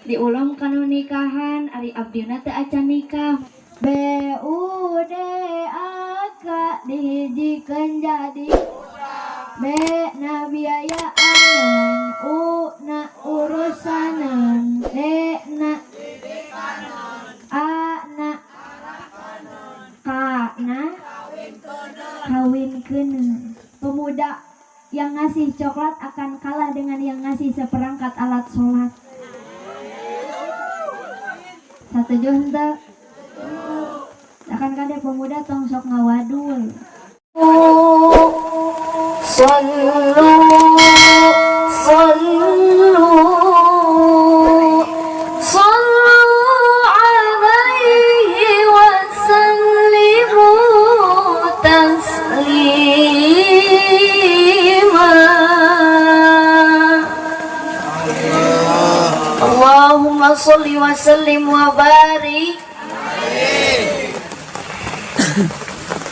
diulang kanu nikahan ari abdina teu acan nikah BUD aka dihijikeun jadi B na biayaanan U na urusanan D na A na K na kawinkeun. Pemuda yang ngasih coklat akan kalah dengan yang ngasih seperangkat alat sholat. Setuju henteu? Akan kada pemuda tong sok ngawadul. Sallu sallu sallu alaihi wa sallimu taslima. Allahumma sholli wa sallim wa barik.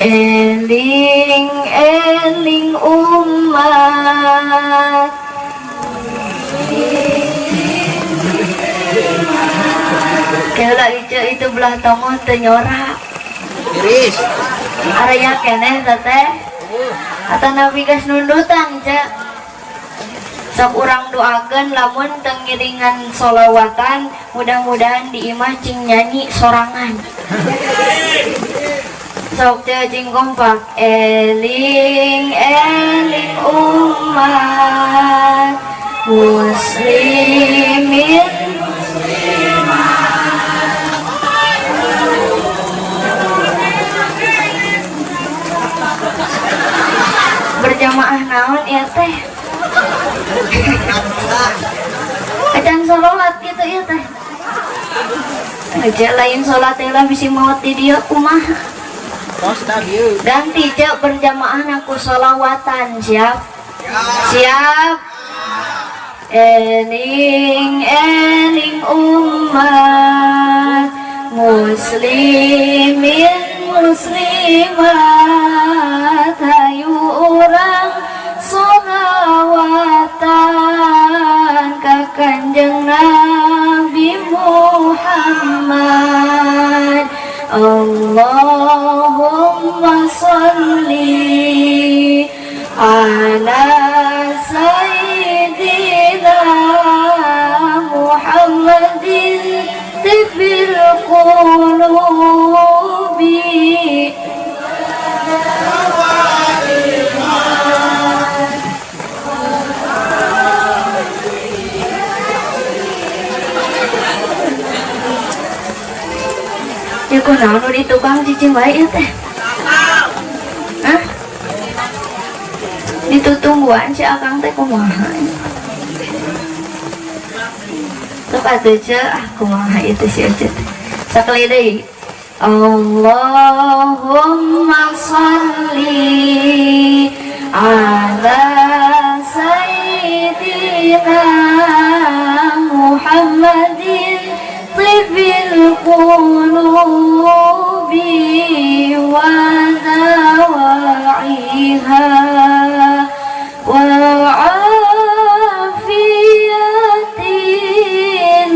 Eling eling umat kela itu belah tomo teu nyorak iris area keneh teh atau nabi gas nundutan cek sok urang doakeun lamun teu ngiringan sholawatan mudah-mudahan diimah cing nyanyi sorangan. Sok cacing kompak eling eling umat muslimin berjamaah naon ya teh acan sholawat gitu ya teh aja lain sholat lah bisa maut di dia kumaha ganti cek berjamaah aku sholawatan siap siap eling eling umat muslimin muslimat hayu urang sholawatan ka Kanjeng Nabi Muhammad. Allahumma sholli ala sayyidina Muhammadin tibbil qulubi. Ya kunaon nu di tukang cicing bae ieu teh? Hah? Ditutungguan si akang teh kumaha? Sok atuh ce kumaha itu si Ece teh. Sakali deui. Allahumma sholli ala sayyidina Muhammadin tibbil qulubi wa dawa'iha wa afiyatin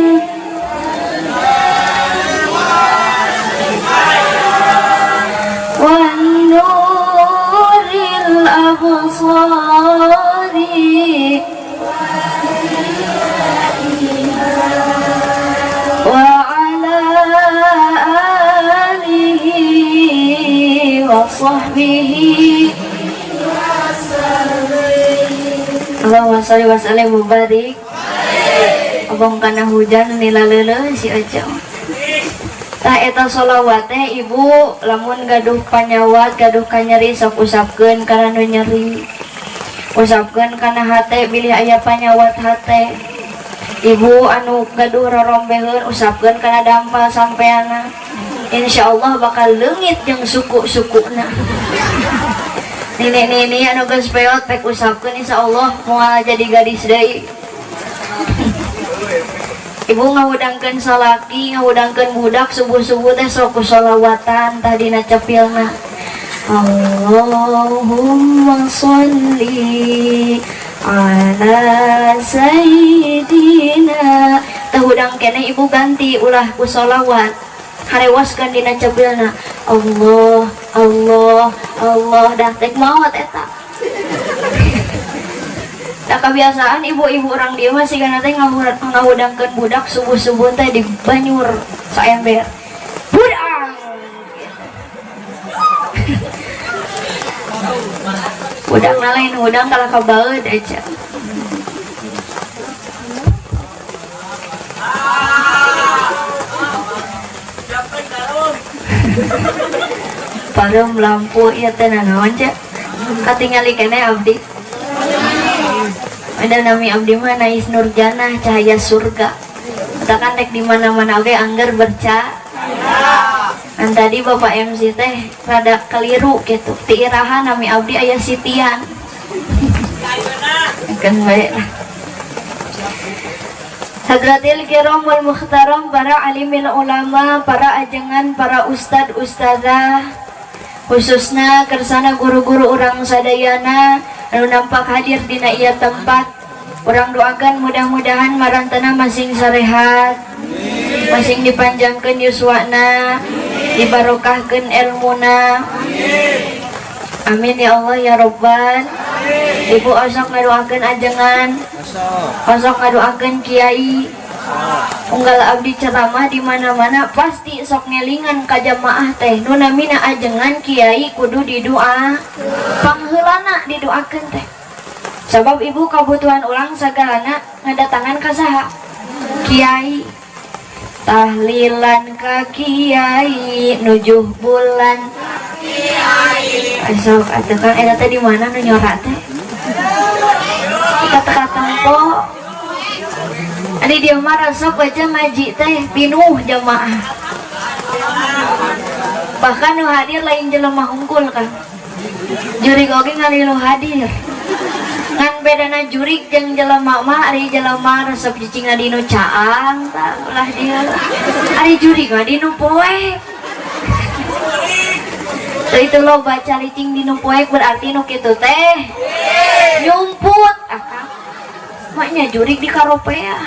wa nuril absari sahbihi Allahumma sholli wa sallim wa barik. Abang kana hujan nila leuleuh si Aja. Tah eta sholawat teh ibu lamun gaduh panyawat gaduh kanyeri sok usapkeun kana nu nyeri. Usapkeun kana hate bilih aya panyawat hate. Ibu anu gaduh rorombeheun usapkeun kana dampal sampeana. Insyaallah bakal leungit jeung suku-sukuna. Nenek-nenek anu geus peot pek usapkeun insyaallah moal jadi gadis deui. Ibu ngawudangkeun salaki, ngawudangkeun budak subuh-subuh teh sok sholawatan tah dina cepilna. Allahumma sholli ala sayyidina hudang kene ibu ganti ulah ku sholawat harewaskan dina cabilna Allah Allah Allah dah tek maot eta. Nah kebiasaan ibu-ibu orang dia masih kan teh ngahudangkeun budak subuh-subuh teh di banyur saember budang budang lain udang kalau kabaeud aja. Parum lampu ieu teh naon cek katingali keneh abdi. Ada nami abdi mah Nais Nurjanah cahaya surga. Katakan dek di mana-mana oke angger berca. Dan tadi Bapak MC teh rada keliru gitu. Ti iraha nami abdi aya Sitian. Kan bae lah. Hadratil kiram wal mukhtaram, para alimil ulama, para ajengan, para ustad ustadzah, khususnya kersana guru-guru orang sadayana anu nampak hadir dina ieu tempat. Urang doakan mudah-mudahan marantana masing sarehat, masing dipanjangkeun yuswana, dibarokahkeun ilmuna. Amin ya Allah ya Rabbal. Ibu osok ngadoakeun ajengan, osok ngadoakeun kiai. Unggal abdi ceramah di mana-mana pasti sok ngelingan ka jamaah teh nu namina ajengan kiai kudu didoa. Pangheulana didoakeun teh. Sabab ibu kebutuhan ulang sagalana ngadatangan ka saha? Kiai. Tahlilan ka kiai nujuh bulan. Esok atuh kan eta teh di mana nu nyorat teh? Kita teka tempo. Adi dia mah resep aja ngaji teh pinuh jamaah. Bahkan nu hadir lain jelema hungkul kan. Jurig oge ngalilu hadir. Ngan bedana jurig jeung jelema mah ari jelema resep cicing dinu caang tah ulah dia. Ari jurig mah dinu poek. Teu itu lo baca licing dinu poek berarti nu kitu teh nyumput akang. Maknya jurig di karopea.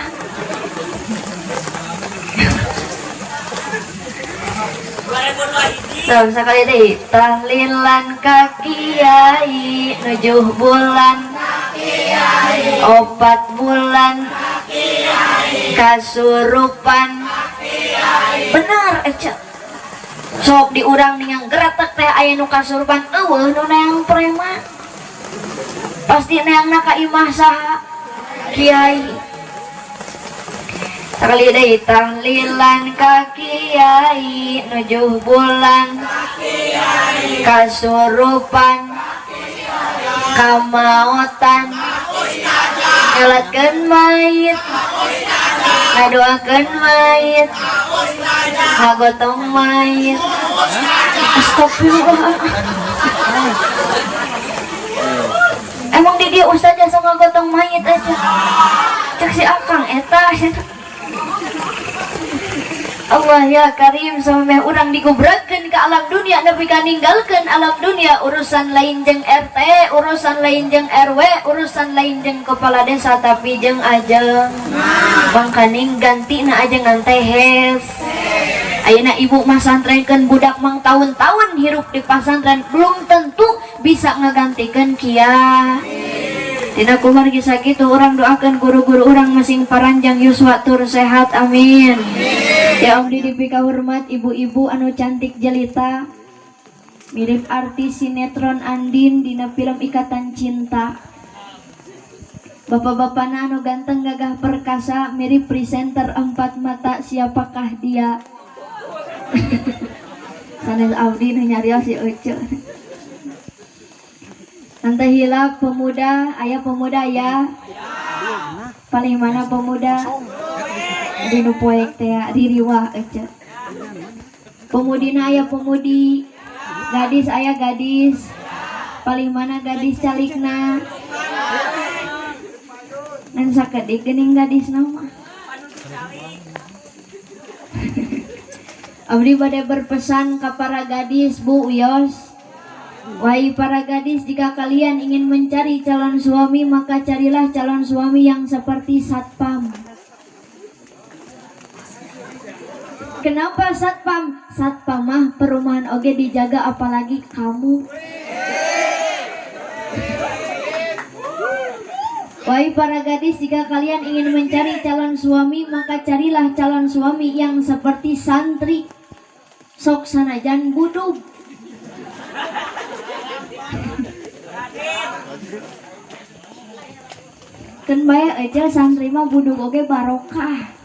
Tuh sekali deh. Tahlilan ka kiai nujuh bulan, 4 bulan kasurupan. Benar aja. Sok diurang dengan geratak teh aya nu kasurupan eueuh nu neang preman. Pasti neangna ka imah saha? Kiai. Sekali deui tahlilan ka kiai 7 bulan kasurupan kamaotan ngelatkeun mayit ngadoakeun mayit ngagotong mayit. Astagfirullah. Emang di dia ustaz jasa ngagotong mayit aja. Cek si akang eta. Allah ya Karim sampai orang digubrakkeun ke alam dunia nepi ka ninggalkeun alam dunia urusan lain jeung RT, urusan lain jeung RW, urusan lain jeung kepala desa tapi jeung ajeng bangkaning gantina ajengan teh hes. Ayeuna ibu masantrenkeun budak mang tahun-tahun hirup di pasantren belum tentu bisa ngagantikeun kieu. Tina kumargi sakitu orang doakan guru-guru orang masing paranjang yuswa tur sehat amin. Ya abdi dipika hormat ibu-ibu anu cantik jelita mirip artis sinetron Andin dina film Ikatan Cinta. Bapak-bapak anu ganteng gagah perkasa mirip presenter 4 mata siapakah dia. Sanes abdi nu nyarios si Ucu. Nanti hilap pemuda, ayah pemuda ya. Paling mana pemuda? Di nu poek teh diriwah aja. Pemudina ayah pemudi, gadis ayah gadis. Paling mana gadis calikna? Nan sakedik geuning gadis nama. Abdi bade berpesan ka para gadis Bu Uyos. Wahai para gadis, jika kalian ingin mencari calon suami, maka carilah calon suami yang seperti satpam. Kenapa satpam? Satpam mah perumahan oge dijaga, apalagi kamu. Wahai para gadis, jika kalian ingin mencari calon suami, maka carilah calon suami yang seperti santri. Sok sanajan budug. Kan bae aja santri mah budug oge barokah.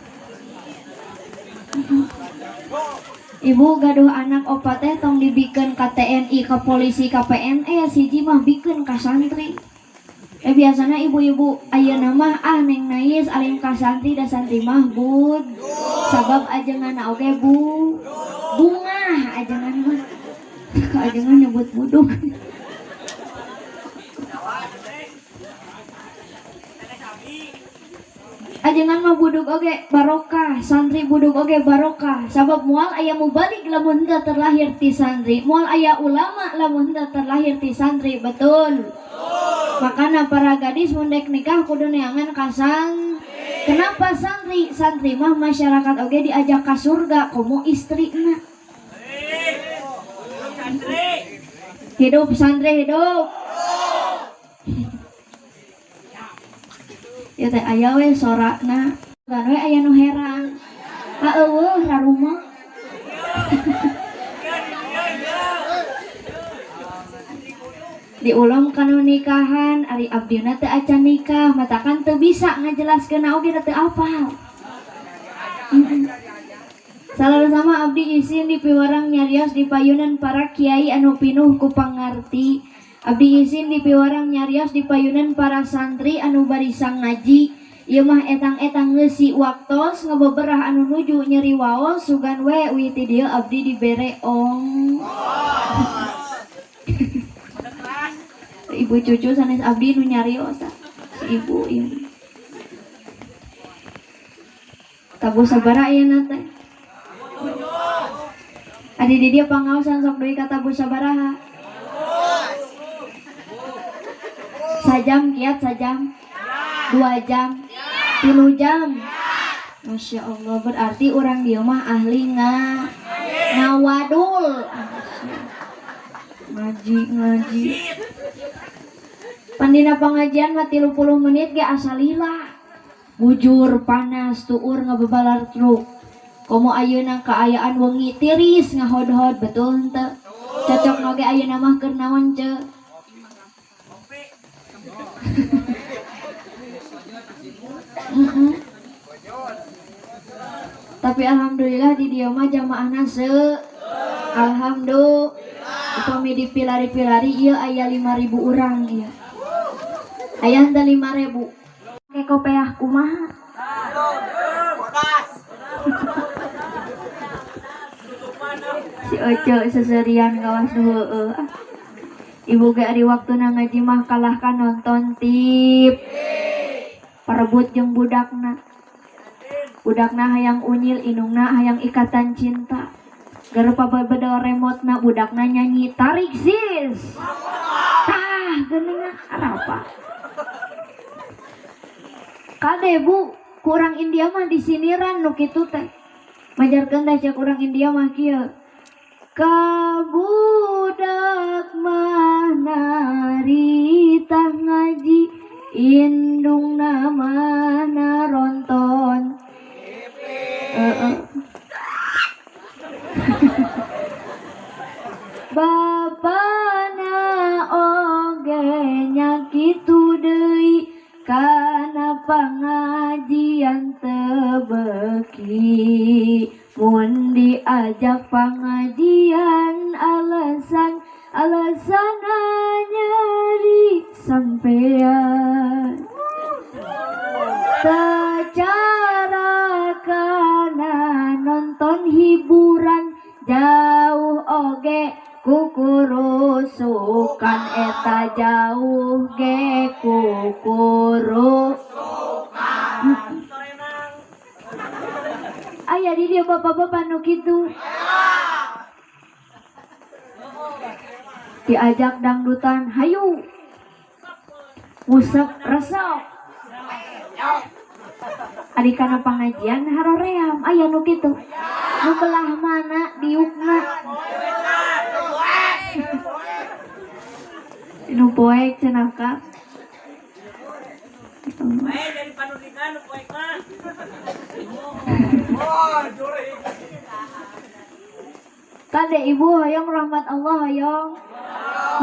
Ibu gaduh anak opat teh tong dibikeun ka TNI, ka polisi, ka PNS, hiji mah bikeun ka santri. Biasana ibu-ibu ayeuna mah neng nais alin ka santri da santri mah bud. Sabab ajenganna oge bunga ajengan mah. Ka ajengan nyebut budug. Ajengan mah budug oge barokah, santri budug oge barokah. Sabab moal aya mubalik lamun teu terlahir ti santri, moal aya ulama lamun teu terlahir ti santri, betul. Makana para gadis mun dek nikah kudu neangan ka santri. Kenapa santri? Santri mah masyarakat oge diajak ka surga, komo istrina. Hidup santri hidup. Ya teh aya we sorakna, kan we aya nu heran. Eueuh rarumah. Diulam kana nikahan, ari abdina teu acan nikah, matakan teu bisa ngajelaskeun oge teu apal. Salah sama abdi izin di piwarang nyarios di payunan para kiai anu pinuh ku pangarti. Abdi izin di piwarang nyarios di payunan para santri anu barisang ngaji. Ieu mah etang-etang ngeusi waktos ngabeberah anu nuju nyeri waos sugan we wi ti dieu abdi dibere ong. Ibu cucu sanes abdi nu nyarios si ibu ieu. Tabu sabaraha ayeuna teh? Adi di dieu pangaosan sok deui ka tabu sabaraha? Sajam kiat sajam, 2 jam, 3 jam. Masya Allah, berarti orang dia mah ahli ngawadul. Ngaji. Pandina pengajian mah 30 menit ge asalila. Bujur panas tuur ngabebalar truk. Komo ayeuna kaayaan wengi tiris ngahodhod, betul henteu? Cocok noge ayeuna mah keur naon ce? Tapi alhamdulillah di dia mah jamaahna alhamdulillah. Upami dipilari-pilari ieu aya 5.000 urang ieu. Aya henteu 5.000. Ke kopeah kumaha? Si Oco seserian gawas heueuh. Ibu ge ari waktuna ngaji mah kalahkan nonton tip. Parebut jeung budakna. Budakna hayang unyil, inungna hayang ikatan cinta. Garupa babedel remote-na budakna nyanyi tarik sis. Tah geuningan apa? Kade bu, kurang India mah disiniran nu kitu teh. Majarkeun teh cek urang India mah kieu. Kabudak mana ritah ngaji indung nama ronton bapana oge nyakitu deui kana pangajian teu beuki. Mun diajak pengajian alasan nyari sampean. Secara kana nonton hiburan jauh oge kukurusukan eta jauh ge kukurusukan. Aya di dia bapak-bapak nu kitu. Diajak dangdutan, hayu. Musep resok. Adi kana pengajian haroream, aya nu kitu. Nu belah mana diukna? Nu poek cenah Kak. Dari panundikan nu poek mah. Kade ibu hoyong rahmat Allah hoyong.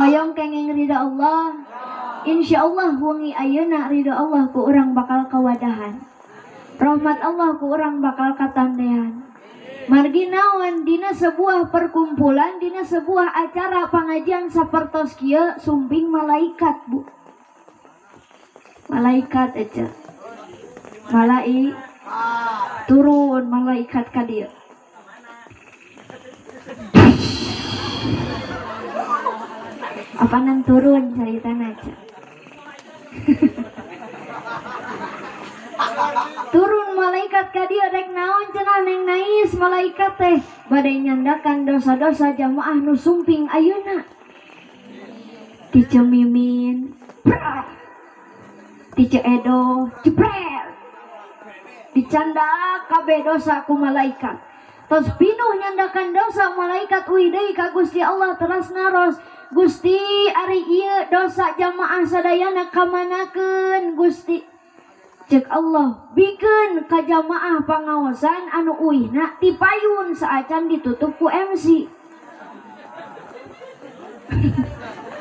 Hoyong kenging ridha Allah. Insyaallah wengi ayeuna ridha Allah ku urang bakal kawadahan. Rahmat Allah ku urang bakal katandean. Margi naon dina sebuah perkumpulan, dina sebuah acara pengajian sapertos kieu sumping malaikat, Bu. Malaikat aja. Turun malaikat ka dieu. Apanan turun caritana aja. Turun malaikat ka dieu rek naon cenah Neng Nais malaikat teh bade nyandakan dosa-dosa jamaah nu sumping ayeuna. Ti Mimin, ti Edo, jepret. Dicandak kabeh dosa ku malaikat. Tos pinuh nyandakan dosa malaikat uih deui ka Gusti Allah teras naros. Gusti ari ieu dosa jamaah sadayana kamanakeun Gusti. Cek Allah bikeun ka jamaah pangaosan anu uihna ti payun saacan ditutup ku MC.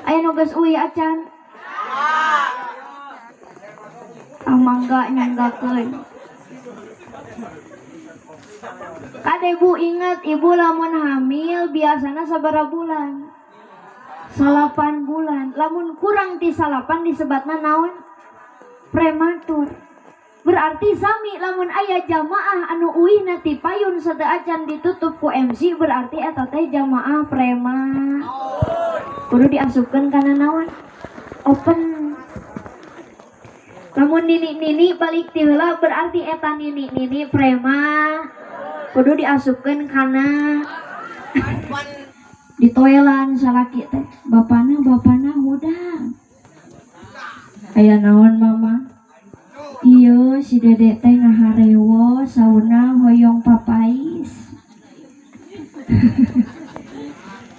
Aya nu geus uih acan? Mangga nyanggakeun. Kade Bu ingat ibu lamun hamil biasana sabaraha bulan? 8 bulan. Lamun kurang ti 8 disebatna naon? Prematur. Berarti sami lamun aya jamaah anu uihna ti payun sadaacan ditutup ku MC berarti eta teh jamaah prema. Kudu diasupkeun kana naon? Open. Lamun nini balik ti heula berarti eta nini prema. Kudu diasupkeun kana di toilan salaki teh. Bapana hudang. Aya naon mama? Iya si dedek teh ngaharewo sauna hoyong papais.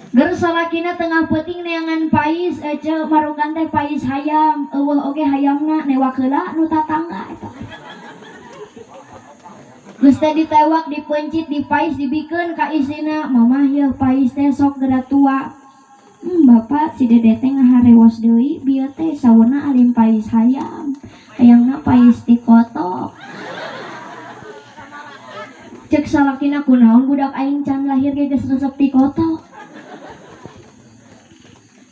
Ger salakina tengah peuting neangan pais ece marugan teh pais hayam eueuh oge hayamna newak heula nu tatangga eta. Geus teh ditewak dipencit dipais dibikeun ka istrina, "Mamah yeuh pais teh sok geura tua." Bapak si dedek teh ngaharewos deui bieu teh sauna alim pais hayam. Hayangna pais ti kotok. Cek salakina kunaon budak aing can lahir ge geus resep ti kotok.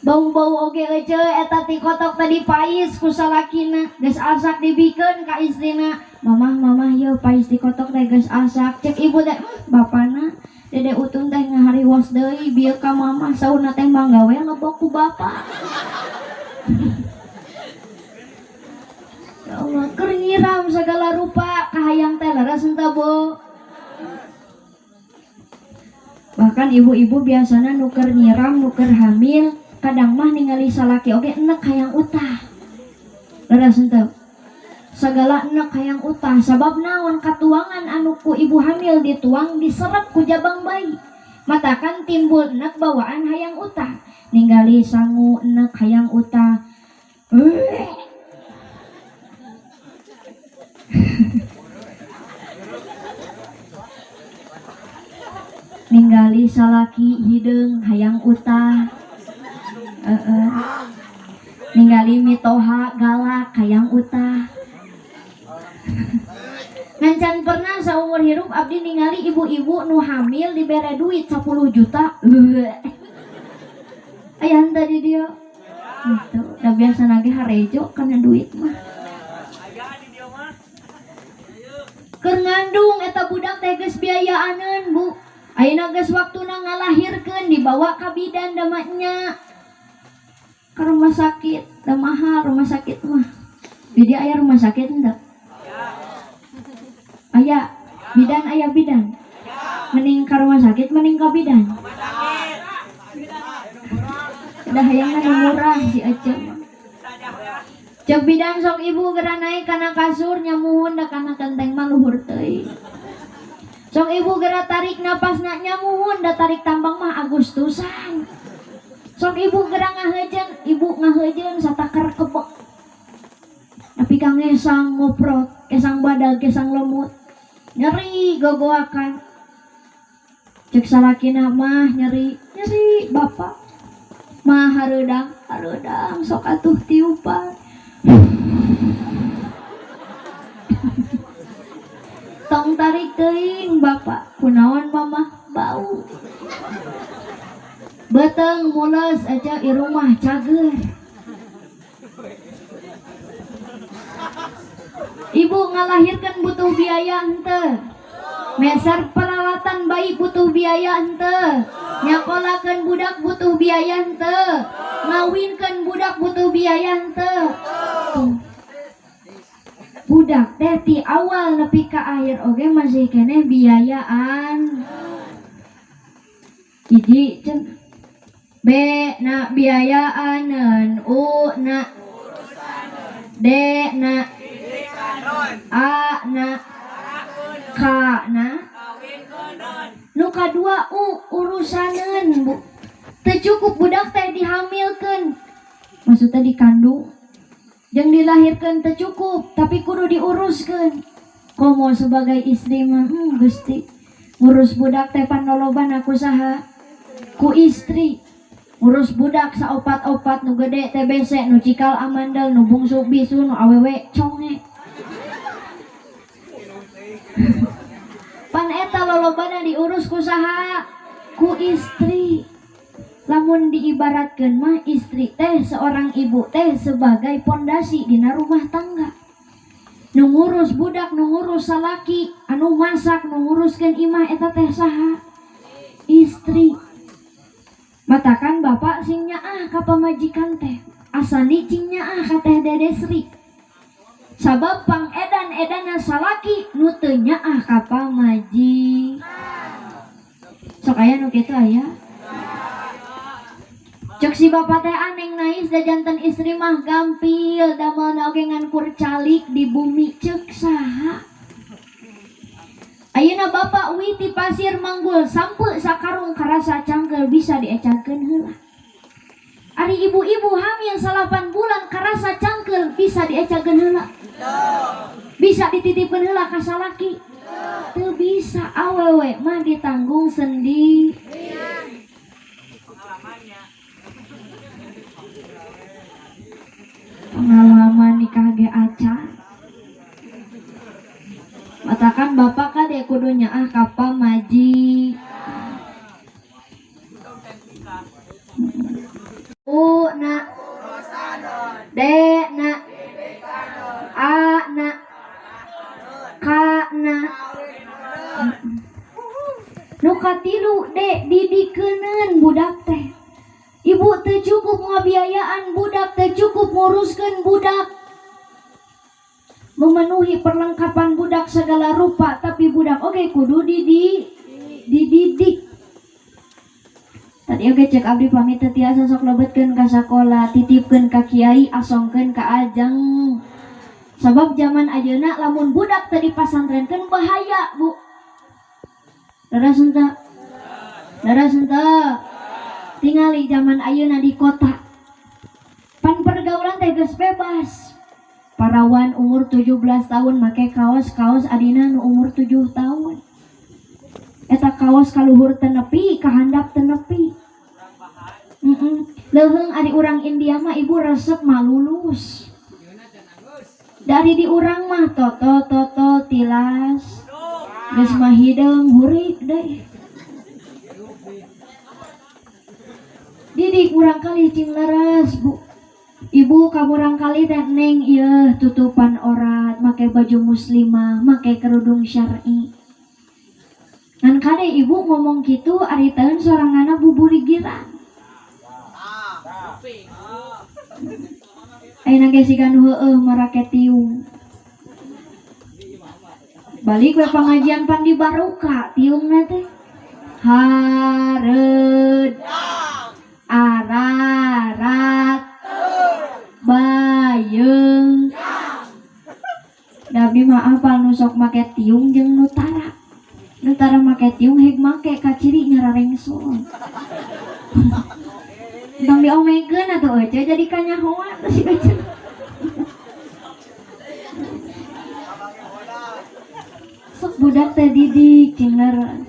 Bau-bau oge ece eta ti kotok tadi pais ku salakina geus asak dibikeun ka istrina. Mamah yeuh pais ti kotok teh geus asak. Cek ibu teh bapana Dede Utun teh ngahariwos deui bieu ka mamah sauna teh manggawe ngebok ku bapak. Ya Allah, keur nyiram segala rupa kahayang teh leres henteu Bu. Bahkan ibu-ibu biasana nu keur nyiram, nu keur hamil, kadang mah ningali salaki oge enek hayang utah. Leres henteu? Segala enek hayang utah sabab naon katuangan anu ku ibu hamil dituang diserep ku jabang bayi. Matakan timbul enek bawaan hayang utah. Ningali sangu enek hayang utah. Ningali salaki hideung hayang utah. Ningali mitoha galak hayang utah. Ngancan pernah saumur hirup abdi ningali ibu-ibu nu hamil dibere duit 10 juta. Aya henteu di dieu. Gitu. Da biasa nage harejo kana duit mah. Keur ngandung eta budak teh geus biayaaneun Bu. Ayeuna geus waktuna ngalahirkeun dibawa ka bidan da nya. Ka rumah sakit, da mahal rumah sakit mah. Di dia aya rumah sakit henteu? Aya bidan, aya bidan. Mending ka rumah sakit, mending ka bidan. Dah hayangna nu murah si Ece. Cek bidan sok ibu geura naik kana kasur nyamuhun da kana kenteng mah luhur teuing. Sok ibu gerak tarik napas nak nyamuhun, da tarik tambang mah Agustusan. Sok ibu gerak ngahejeun, ibu ngahejeun satakar kebek. Tapi kang ngesang ngoprot, kesang badag, kesang lemut. Nyeri gogoakan. Cek salakina mah nyeri bapak. Mah hareudang sok atuh tiupan. Tong tarik teuing bapak, kunaon mama bau. Beteng mules aja di rumah cager. Ibu ngalahirkan butuh biaya henteu. Meser peralatan bayi butuh biaya henteu. Nyakolakeun budak butuh biaya henteu. Ngawinkeun budak butuh biaya henteu. Budak teh ti awal nepi ka akhir oge masih keneh biayaan. Hiji cen B na biayaaneun, U na D na A na K na nu kadua U urusaneun bu. Teu cukup budak teh dihamilkeun. Maksudnya dikandung. Yang dilahirkan teu cukup, tapi kudu diuruskeun. Komo sebagai istri mah, Gusti, ngurus budak teh panoloban aku saha? Ku istri. Ngurus budak saopat-opat nu gede TBC, nu cikal amandel, nu bungsu bisu, nu awewe conge. Pan eta lolobana diurus ku saha? Ku istri. Lamun diibaratkeun mah istri teh seorang ibu teh sebagai pondasi dina rumah tangga. Nu ngurus budak, nu ngurus salaki, anu masak, nu nguruskeun imah eta teh saha? Istri. Matakan bapak sing nyaah ka pamajikan teh, asani cing nyaah ka teh Dedesri. Sabab pangedan-edana salaki nu teu nyaah ka pamaji. Sok aya nu kitu aya. Cek si bapak teh aneng nais da janten istri mah gampil damel oge ngan kurcalik di bumi cek saha. Ayeuna bapak wi ti pasir manggul sampe sakarung karasa cangkel bisa diecakeun heula. Ari ibu-ibu hamil 8 bulan karasa cangkel bisa diecakeun heula. Bisa dititipkeun heula ka salaki. Teu bisa, awewe mah ditanggung sendiri. Pengalaman nikah ge acan. Matakan bapak kade kudu nyaah ka pamaji. U na D na A na K na nu katilu D didikeun budak teh. Ibu teu cukup ngabiayaan budak, teu cukup nguruskeun budak, memenuhi perlengkapan budak segala rupa, tapi budak oke kudu dididik. Tadi oke cek abdi pamit teu tiasa sok lebetkeun ka sakola, titipkeun ka kiai, asongkeun ka ajang. Sabab zaman ayeuna lamun budak teu dipasantrenkeun bahaya, Bu. Daras henteu. Tingali zaman ayeuna di kota. Pan pergaulan teh geus bebas. Parawan umur 17 tahun make kaos adina nu umur 7 tahun. Eta kaos kaluhur teu nepi, kahandap teu nepi. Leuheung ari urang India mah ibu resep mah lulus. Dari di urang mah toto tilas. Geus mah hideung hurik deui. Didik urang kali cing leres, Bu. Ibu kamurang kali teh neng ieu tutupan orat, make baju muslimah, make kerudung syar'i. Ngan kade ibu ngomong kitu ari taeun soranganna buburigiran. Ayeuna ge siga nu heueuh marake tiung. Balik we pangajian pan di Baruka, tiungna teh hareud ararat bayeung. Da abdi mah apal nu sok make tiung jeung nu tara. nu tara make tiung heg make kaciri nyararengson tong diomegeun atuh aja jadi kanyahoan si Ece. Sok budak teh didik cingler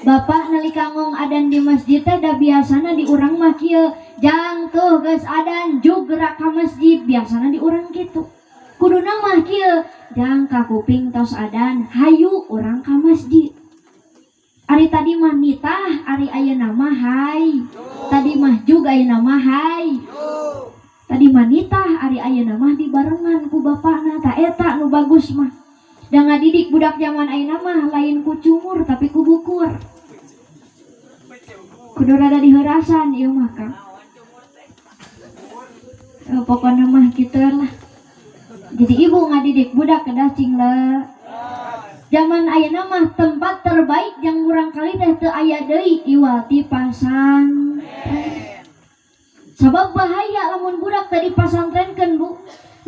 bapak nalika ngong adan di masjid teh da biasana di urang mah kieu jang tuh geus adan jug gerak ka masjid biasana di urang kitu kuduna mah kieu jang ka kuping tos adan hayu urang ka masjid. Ari tadi mah nitah ari ayeuna mah hai tadi mah jug ayeuna mah hai tadi mah nitah ari ayeuna mah dibarengan ku bapakna ta eta nu bagus mah. Da ngadidik budak zaman ayeuna mah lain ku cumur tapi ku bukur. Kudu rada diheurasan ieu mah Kang. Pokona mah kitu lah. Jadi ibu ngadidik budak kedah cingle. Zaman ayeuna mah tempat terbaik yang murang kali teh teu aya deui iwal ti pasantren. Sabab bahaya lamun budak tadi pasantrenkeun Bu.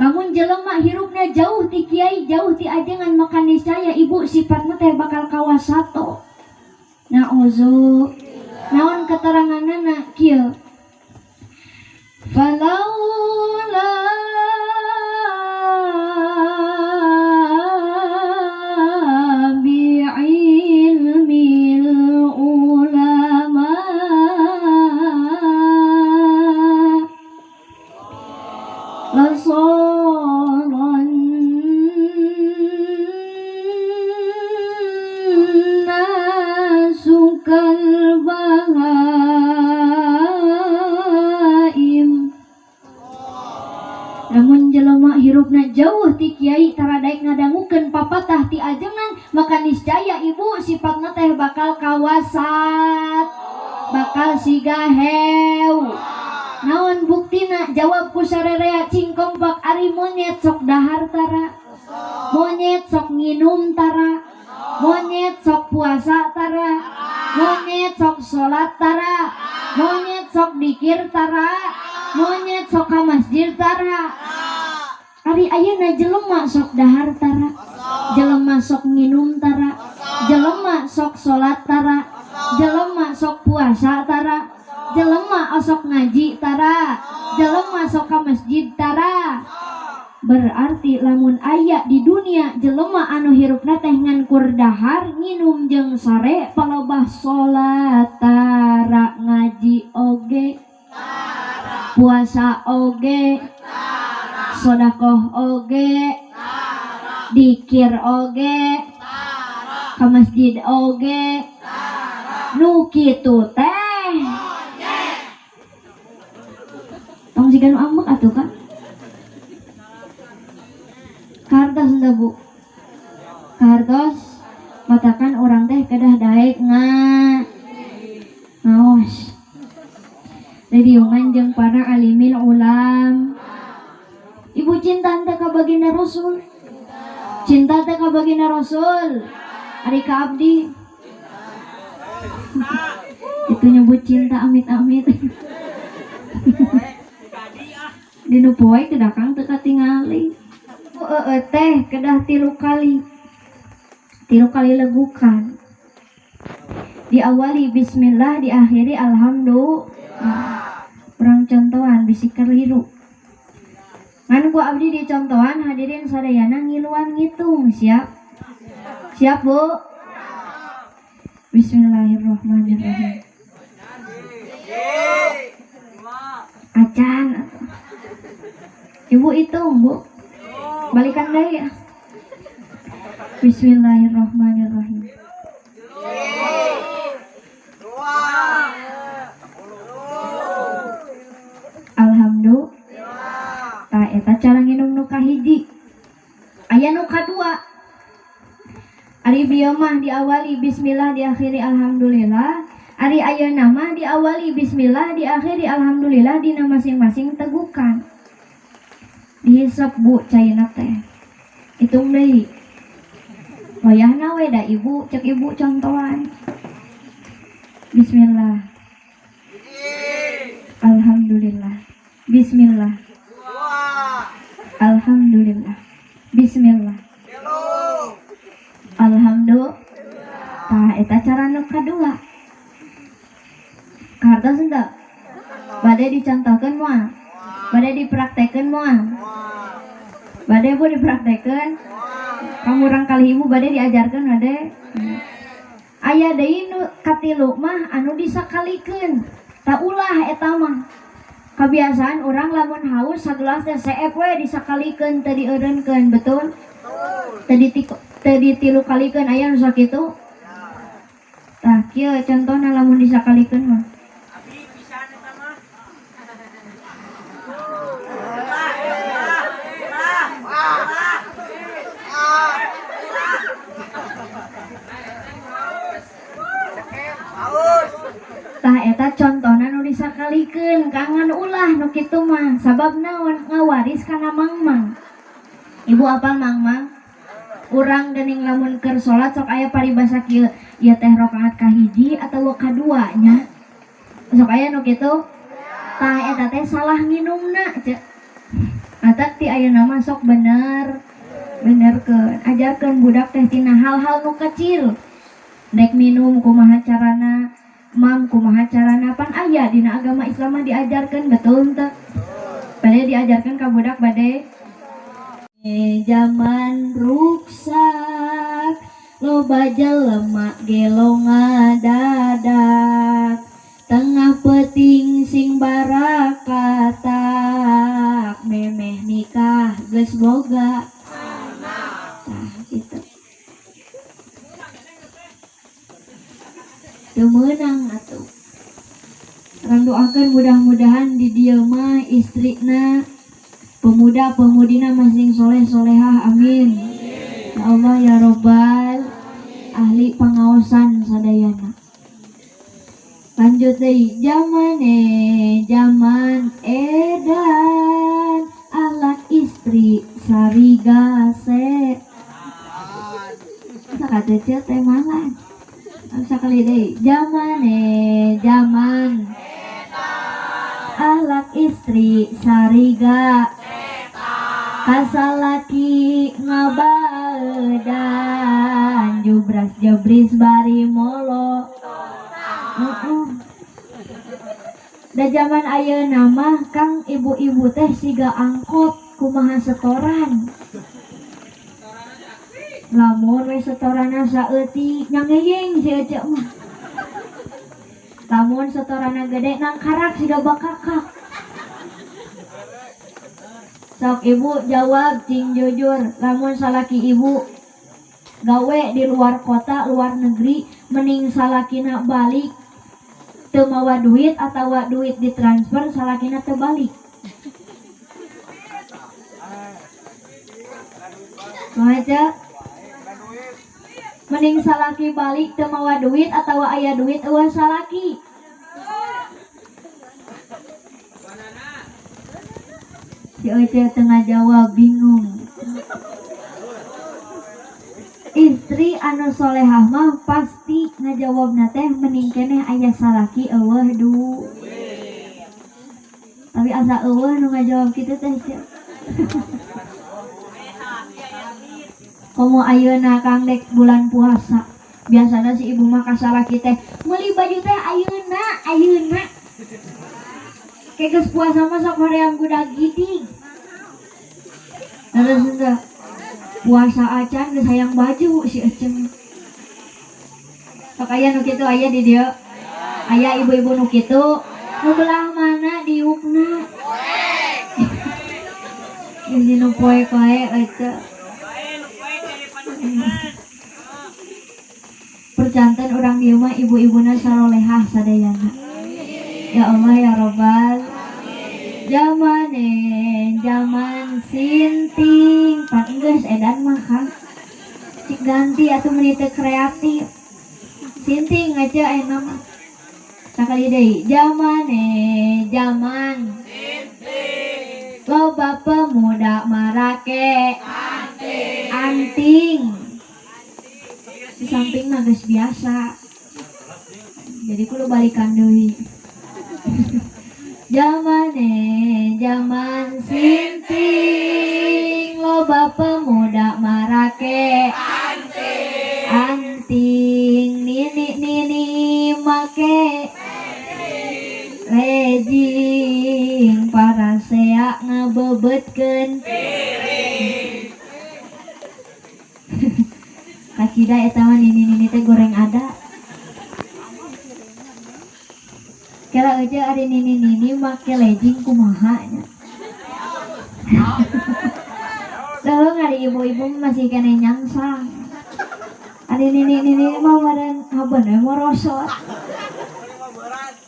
Lamun jelema hirupna jauh ti kiai, jauh ti ajengan maka niscaya ibu sifatna teh bakal kawasato. Nauzu. Naon keteranganna kieu? Falaula bi'ilmil ulama lasoran nasukal bahaim. Namun jelema hirupna jauh ti kiai tara daek ngadangukeun papatah ti ajengan maka niscaya ibu sifatna teh bakal kawasat bakal siga hew. Naon buktina jawab ku sarerea cingkompak ari monyet sok dahar tara monyet sok nginum tara monyet sok puasa tara monyet sok sholat tara monyet sok dikir tara monyet sok ka masjid tara. Ari ayeuna jelema sok dahar tara jelema sok nginum tara jelema sok sholat tara jelema sok puasa tara jelema osok ngaji tara jelema sok ka masjid tara. Berarti lamun aya di dunia jelema anu hirupna teh ngan kur dahar nginum jeung sare palobah salat tara ngaji oge tara puasa oge tara sedekah oge tara dikir oge tara ka masjid oge tara nu kitu teh tong siga nu ambek atuh Kak. Kartos dah Bu. Kartos matakan orang teh kedah daek ngaos. Rediungan jeung para alimin ulam. Ibu cinta teh ka baginda Rasul. Cinta teh ka baginda Rasul. Ari ka abdi. Itu nyebut cinta amit-amit. Dinu poe kedah Kang teu katingali. Teh kedah tilu kali legukan. Diawali bismillah, diakhiri alhamdulillah. Urang contohan bisi keliru. Ngan ku abdi di contohan hadirin sadayana ngiluan ngitung siap? Siap Bu? Bismillahirrahmanirrahim. Acan. Ibu hitung Bu. Balikan deh ya. Bismillahirrahmanirrahim. Alhamdulillah. Tah eta cara nginum nu kahiji. Aya nu kadua. Ari bieu mah diawali bismillah diakhiri alhamdulillah. Ari ayeuna mah diawali bismillah diakhiri alhamdulillah dina masing-masing tegukan. Dihisap Bu caina teh. Hitung deui. Wayahna we da ibu, cek ibu contohan. Bismillah. Alhamdulillah. Bismillah. Alhamdulillah. Bismillah. Alhamdulillah. Tah bade dicontohkeun moal, bade dipraktekeun moal, bade bu dipraktekeun, kamu orang kali ibu bade diajarkeun bade. Aya deui nu katilu mah anu disakalikeun, tak ulah eta mah. Kebiasaan orang lamun haus sagelas teh seep we disakalikeun teu dieureunkeun, betul? Teu ditilu kalikeun aya nu sakitu. Tah kieu contohna lamun disakalikeun mah. Abi pisan eta mah. Tah eta contohna nu disakalikeun kangen ulah nu kitu mah sabab naon ngawaris kana mangmang. Ibu apal mangmang? Urang geuning lamun keur salat sok aya paribasa kieu ieu teh rakaat kahiji atawa kadua nya. Sok aya nu kitu. Tah eta teh salah nginumna ceuk. Atak ti ayeuna mah sok benerkeun. Ajarkeun budak teh tina hal-hal nu kecil. Dek minum kumaha carana, mam kumaha carana, pan aya dina agama Islam mah diajarkeun betul teu? Bade diajarkeun ka budak bade. Zaman ruksak loba jelema gelo ngadadak tengah peting sing barakatak memeh nikah geus boga. Nah gitu. Teu meunang atuh. Orang doakeun mudah-mudahan di dieu mah istrina pemuda-pemudina masing soleh solehah, amin. Ya Allah ya Robbal ahli pangaosan sadayana. Lanjut deui zaman edan alat istri sarigase. Sakateu teh malan. Sakali deui zaman alat istri sariga kasalaki ngabaedan jubras jabris bari molo. Da zaman ayeuna mah Kang ibu-ibu teh siga angkot kumaha setoran. Lamun we setorana saeutik nyangeyeng si Ece mah. Lamun setorana gede nang karak siga bakakak. Sok ibu jawab cing jujur, lamun salaki ibu gawe di luar kota, luar negeri, mending salakina balik teu mawa duit atawa duit ditransfer salakina teu balik. Maca mending salaki balik teu mawa duit atawa aya duit eueuh salaki. Si Oce tengah jawab bingung. Istri anu solehah mah pasti ngajawabna teh mending keneh aya salaki eueuh du. Tapi asa eueuh nu ngajawab kitu teh. Komo ayeuna Kang dek bulan puasa. Biasana si ibu mah ka salaki teh meuli baju teh ayeuna. Keges puasa mah sok hoream budak gidig. Terus enggak puasa acan geus hayang baju si Eceng. Sok aya nu kitu aya di dieu. Aya ibu-ibu nu kitu. Nu belah mana diukna? Geus dinu poe kae eta. Percanten orang dieu mah ibu-ibuna salolehah sadayana. Ya Allah ya Robbal. Zaman sinting pan geus edan mah Kang. Cik ganti atuh meuni teu kreatif. Sinting aja aya mah. Sakali deui zaman sinting. Loba pemuda marake anting. Di samping mah geus biasa. Jadi kudu balikan deui. Zaman sinting loba pemuda marake anting nini make leji nyieun kacida eta mah nini teh goreng ada. Kira aja ada nini make legging kumaha nya. Lalu ngari ibu-ibu masih kena nyangsang. Ada nini mau meren haban mau rosot.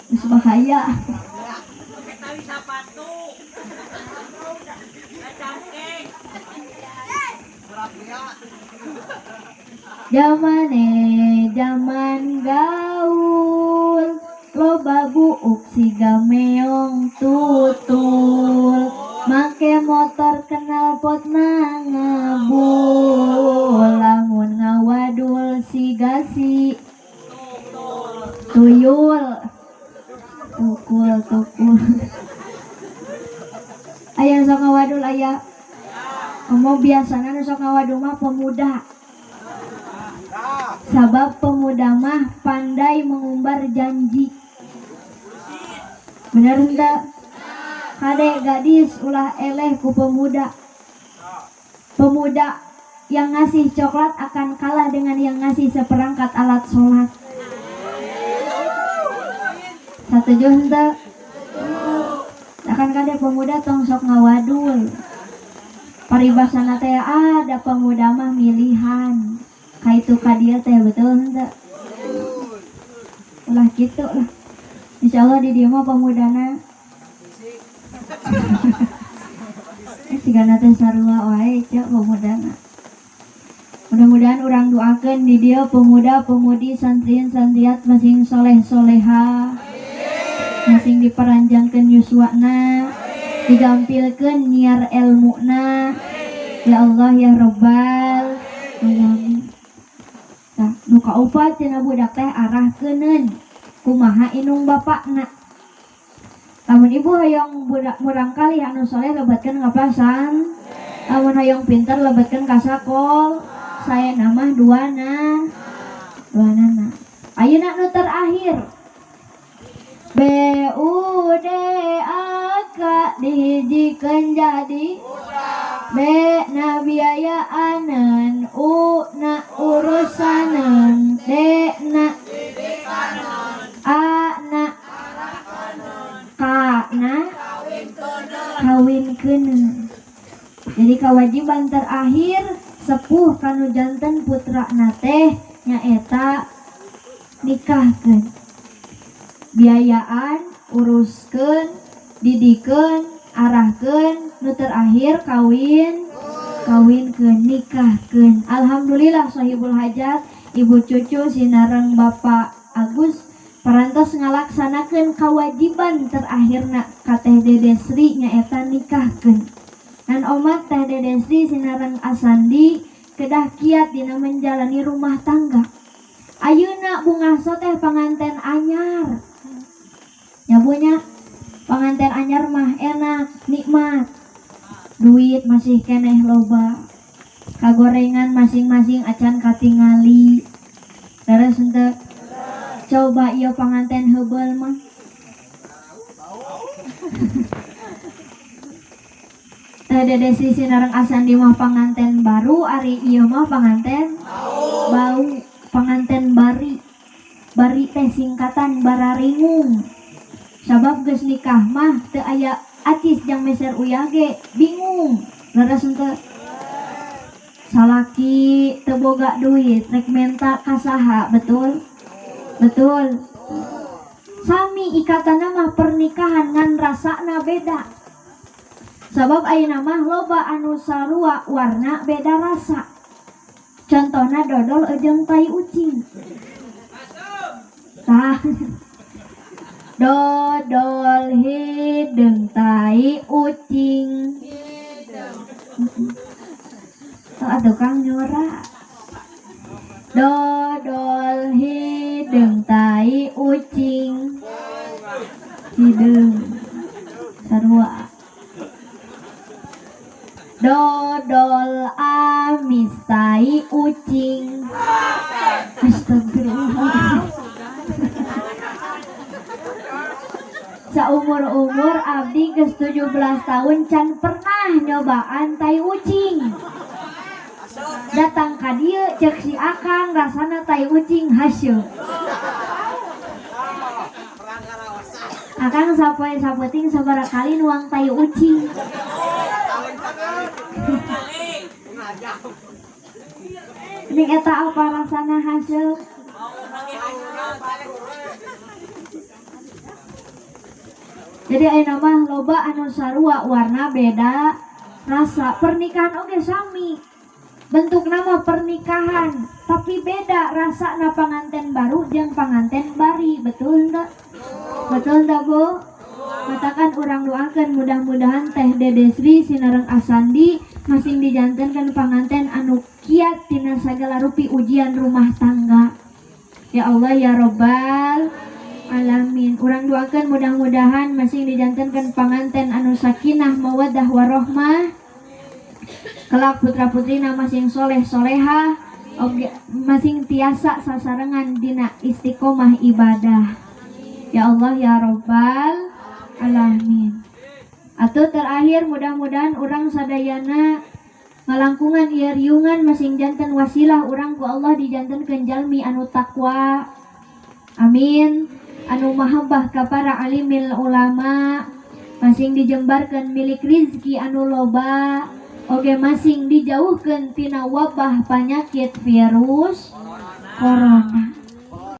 Geus bahaya. Tali sepatu. Cangkeng. Zaman gaul loba buuk siga meong tutul make motor kenal potna ngebul lamun ngawadul siga si tuyul tukul aya sok ngawadul aya mau biasana sok ngawadul mah pemuda. Sabab pemuda mah pandai mengumbar janji. Bener enggak? Kadek gadis ulah eleh ku pemuda. Pemuda yang ngasih coklat akan kalah dengan yang ngasih seperangkat alat sholat. Setuju enggak? Akan kadek pemuda tong sok ngawadul. Paribasana teh ada pemuda mah milihan. Kaitu kadia teh betul enggak? Ulah gitu lah. Insyaallah di dia mah pemudana. Sigana teh sarua wae cak pemudana. Mudah-mudahan urang doakeun di dia pemuda-pemudi santriin-santriat masing soleh-soleha. Masing diperanjangkeun yuswana, digampilkeun nyiar ilmuna. Ya Allah ya Rabbal alamin. Nah, nu kaupat cenah budak teh arahkeuneun kumaha inung bapakna. Lamun ibu hoyong budak murangkali anu soleh lebatkeun ngapasan. Lamun hoyong pinter lebatkeun ka sakol. Saya nama duana. Ayeuna nu terakhir. BUD aka dihijikeun jadi B na biayaaneun U na urusaneun D na A na K na kawinkeun. Jadi kewajiban terakhir sepuh kanu janten putra teh nyaeta nikahkeun. Biayaan uruskeun, didikeun, arahkeun, nu terakhir kawinkeun, nikahkeun. Alhamdulillah sahibul hajat ibu cucu sinareng Bapak Agus parantos ngalaksanakeun kewajiban terakhirna ka Teh Dede Sri nyaeta nikahkeun. Dan omat Teh Dede Sri sinareng Asandi kedah kiat dina menjalani rumah tangga. Ayeuna bungahso teh panganten anyar. Nyabunya panganten anyar mah enak, nikmat. Duit masih keneh loba. Kagorengan masing-masing acan katingali. Terus henteu coba ieu panganten heubeul mah. Dede Sri narang Asandi mah panganten baru, ari ieu mah panganten bau, panganten bari. Bari teh singkatan bararingung. Sabab geus nikah mah teu aya acis jang meser uyage, bingung. Leres henteu? Salaki teu boga duit, rek menta ka saha, betul? Betul. Sami ikatanna mah pernikahan ngan rasana beda. Sabab ayeuna mah loba anu sarua warna beda rasa. Contohna dodol jeung tai ucing. Tah. Dodol hidung tai ucing. Atuh Kang nyora. Dodol hidung tai ucing. Hidung sarua. Dodol amis tai ucing. Astagfirullah. Saumur-umur abdi geus 17 tahun can pernah nyobaan tai ucing. Datang ka dieu cek si akang rasana tai ucing hasyeuh. Akang sapoe sapeting sabaraha kali nuang tai ucing. Ini eta apa rasana hasil? Jadi ayeuna mah loba anu sarua warna beda rasa. Pernikahan oge sami. Bentuk nama pernikahan tapi beda rasana panganten baru jeung panganten bari. Betul enggak? Betul enggak, Bu? Katakan urang doakeun mudah-mudahan Teh Dede Sri Sinareng Asandi masing dijantenkeun panganten anu kiat tina sagala rupi ujian rumah tangga. Ya Allah ya Rabbal alamin. Urang doakeun mudah-mudahan masing dijantenkeun panganten anu sakinah mawaddah warahmah. Kelak putra-putrina masing soleh solehah, masing tiasa sasarengan dina istiqomah ibadah. Ya Allah ya Rabbal alamin. Atuh terakhir mudah-mudahan urang sadayana ngalangkungan ieu riungan masing janten wasilah urang ku Allah dijantenkeun jalmi anu takwa. Amin. Anu mahabbah ka para alimil ulama, masing dijembarkeun milik rizki anu loba, oge masing dijauhkeun tina wabah panyakit virus corona.